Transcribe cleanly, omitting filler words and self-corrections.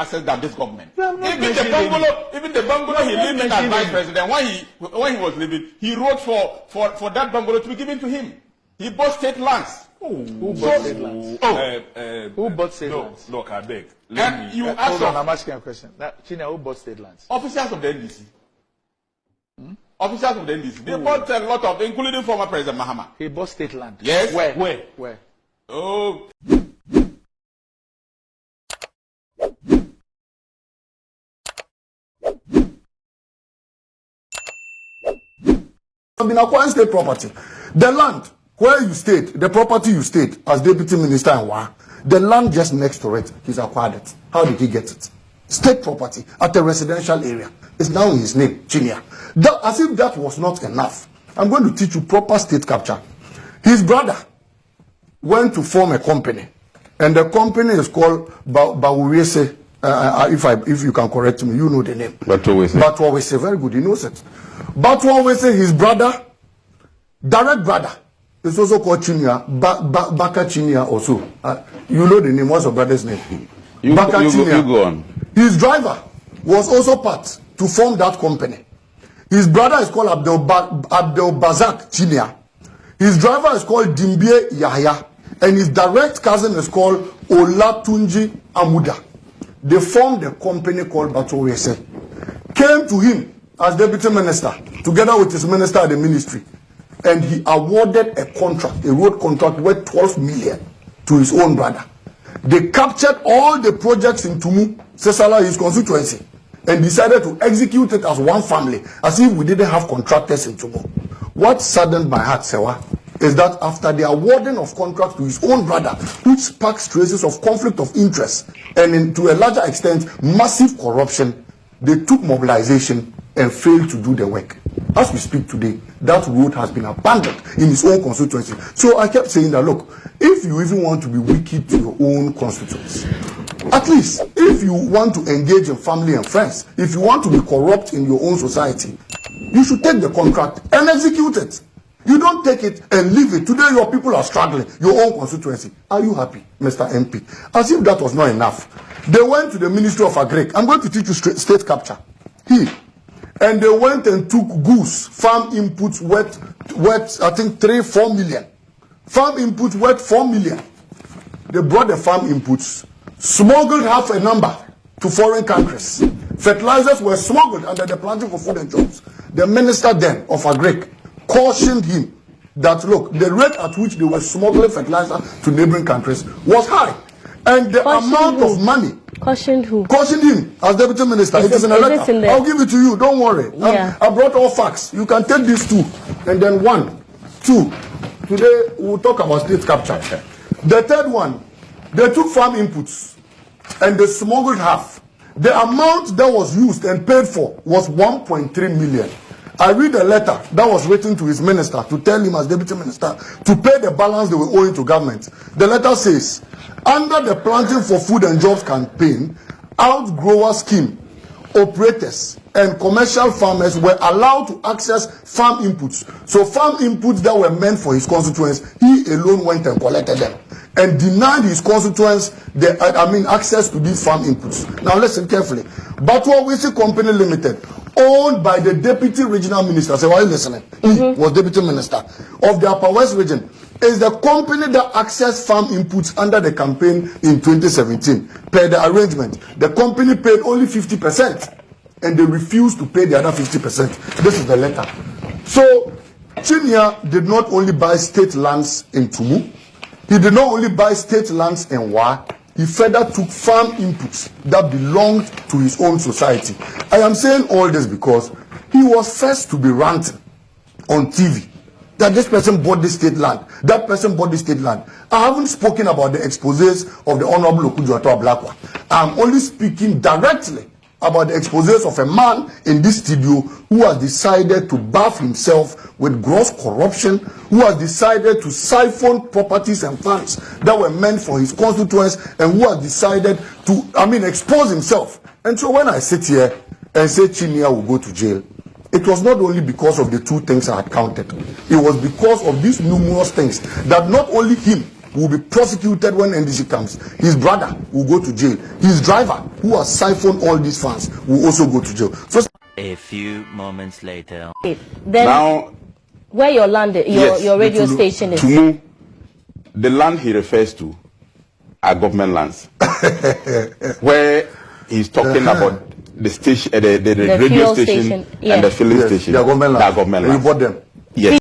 access than this government. Even the bungalow he lived in as vice president, when he was living, he wrote for that bungalow to be given to him. He bought state lands. Who bought state lands? Who bought state lands? Look, I beg. And you ask hold on, I'm asking a question. China, who bought state lands? Officials of the NDC. Officials of the NDC. They bought a lot of, including former President Mahama. He bought state land. Yes. Where? Oh. Been acquiring state property. The land where you stayed, the property you stayed as deputy minister in Wa, the land just next to it, he's acquired it. How did he get it? State property at a residential area. It's now in his name, Chinia. As if that was not enough, I'm going to teach you proper state capture. His brother went to form a company, and the company is called Bawuwese. If you can correct me, you know the name. Batuwese, very good, he knows it. Batuwese, his brother, direct brother, is also called Chinia, Baka Chinia also. You know the name, what's your brother's name? You go on. His driver was also part to form that company. His brother is called Abdel Bazak Chinia. His driver is called Dimbie Yahya. And his direct cousin is called Olatunji Amuda. They formed a company called Batuwese. Came to him as deputy minister, together with his minister at the ministry. And he awarded a contract, a road contract worth 12 million to his own brother. They captured all the projects in Tumu, Sesala, his constituency, and decided to execute it as one family, as if we didn't have contractors in Tumu. What saddened my heart, Sewa, is that after the awarding of contracts to his own brother, which sparks traces of conflict of interest, and to a larger extent, massive corruption, they took mobilization and failed to do the work. As we speak today, that road has been abandoned in his own constituency. So I kept saying that, look, if you even want to be wicked to your own constituency, at least if you want to engage in family and friends, if you want to be corrupt in your own society, you should take the contract and execute it. You don't take it and leave it. Today your people are struggling, your own constituency. Are you happy, Mr. MP? As if that was not enough. They went to the Ministry of Agric. I'm going to teach you state capture. And they went and took goose, farm inputs worth I think 3-4 million. Farm inputs worth 4 million. They brought the farm inputs, smuggled half a number to foreign countries. Fertilizers were smuggled under the Planting for Food and Jobs. The minister then of Agric cautioned him that, look, the rate at which they were smuggling fertilizer to neighboring countries was high. And the amount of money. Cautioned who? Cautioned him as deputy minister. It is in a letter. I'll give it to you. Don't worry. Yeah. I brought all facts. You can take these two. And then 1, 2. Today we'll talk about state capture. The third one, they took farm inputs and they smuggled half. The amount that was used and paid for was 1.3 million. I read a letter that was written to his minister to tell him as deputy minister to pay the balance they were owing to government. The letter says, under the Planting for Food and Jobs campaign, outgrower scheme, operators and commercial farmers were allowed to access farm inputs. So farm inputs that were meant for his constituents, he alone went and collected them and denied his constituents access to these farm inputs. Now listen carefully. Batuwese Company Limited, owned by the deputy regional minister, so are you listening? He was deputy minister of the Upper West region, is the company that accessed farm inputs under the campaign in 2017. Per the arrangement, the company paid only 50% and they refused to pay the other 50%. This is the letter. So Chinia did not only buy state lands in Tumu, he did not only buy state lands in Wa, he further took farm inputs that belonged to his own society. I am saying all this because he was first to be ranting on TV that this person bought this state land, that person bought this state land. I haven't spoken about the exposés of the Honorable Okujuato Ablakwa. I'm only speaking directly about the exposés of a man in this studio who has decided to bath himself with gross corruption, who has decided to siphon properties and funds that were meant for his constituents, and who has decided to, expose himself. And so when I sit here and say Chinia will go to jail, it was not only because of the two things I had counted. It was because of these numerous things that not only him, will be prosecuted when NDC comes. His brother will go to jail. His driver, who has siphoned all these funds, will also go to jail. So a few moments later. Then now, where your land, your radio station is? Tumu, the land he refers to are government lands. Where he's talking about the station, the radio station, yeah, and the filling station. They are government lands. They are government lands. You bought them. Yes.